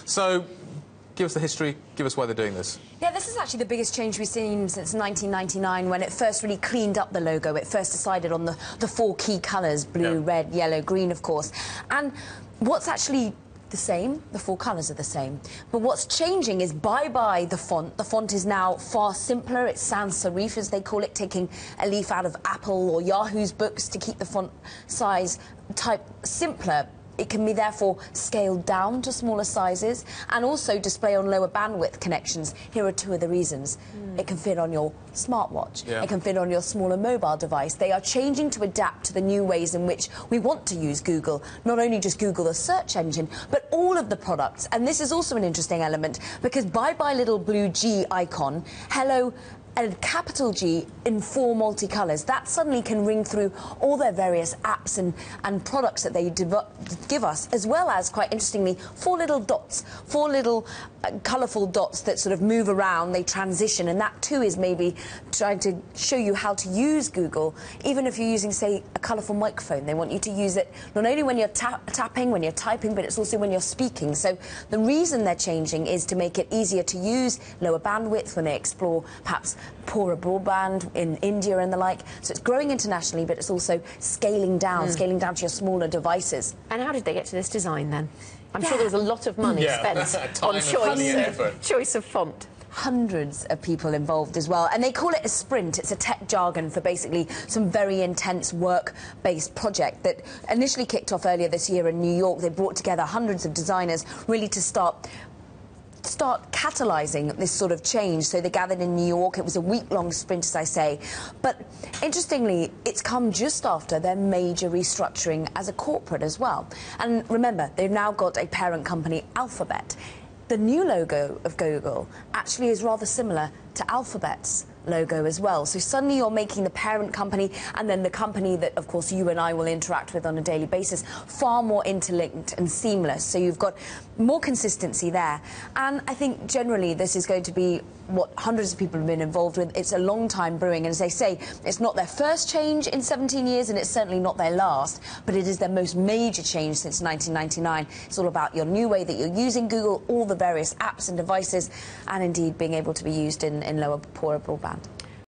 So, give us the history, give us why they're doing this. Yeah, this is actually the biggest change we've seen since 1999, when it first really cleaned up the logo. It first decided on the four key colours, blue, red, yellow, green, of course. And what's actually the same, the four colours are the same, but what's changing is bye-bye the font. The font is now far simpler. It's sans serif, as they call it, taking a leaf out of Apple or Yahoo's books to keep the font size type simpler. It can be therefore scaled down to smaller sizes and also display on lower bandwidth connections. Here are two of the reasons. It can fit on your smartwatch. It can fit on your smaller mobile device. They are changing to adapt to the new ways in which we want to use Google. Not only just Google, the search engine, but all of the products. And this is also an interesting element, because bye-bye little blue G icon, hello, a capital G in four multicolours, that suddenly can ring through all their various apps and products that they give us, as well as, quite interestingly, four little dots, four little colourful dots that sort of move around, they transition, and that too is maybe trying to show you how to use Google. Even if you're using, say, a colourful microphone, they want you to use it not only when you're tapping, when you're typing, but it's also when you're speaking. So the reason they're changing is to make it easier to use, lower bandwidth when they explore perhaps poorer broadband in India and the like. So it's growing internationally, but it's also scaling down to your smaller devices. And how did they get to this design then? I'm sure there was a lot of money spent on choice of font. Hundreds of people involved as well, and they call it a sprint. It's a tech jargon for basically some very intense work-based project that initially kicked off earlier this year in New York. They brought together hundreds of designers really to start catalysing this sort of change. So they gathered in New York. It was a week-long sprint, as I say. But interestingly, it's come just after their major restructuring as a corporate as well. And remember, they've now got a parent company, Alphabet. The new logo of Google actually is rather similar to Alphabet's logo as well. So suddenly you're making the parent company and then the company that, of course, you and I will interact with on a daily basis far more interlinked and seamless. So you've got more consistency there. And I think generally this is going to be what hundreds of people have been involved with. It's a long time brewing, and as they say, it's not their first change in 17 years, and it's certainly not their last, but it is their most major change since 1999. It's all about your new way that you're using Google, all the various apps and devices, and indeed being able to be used in lower, poorer broadband.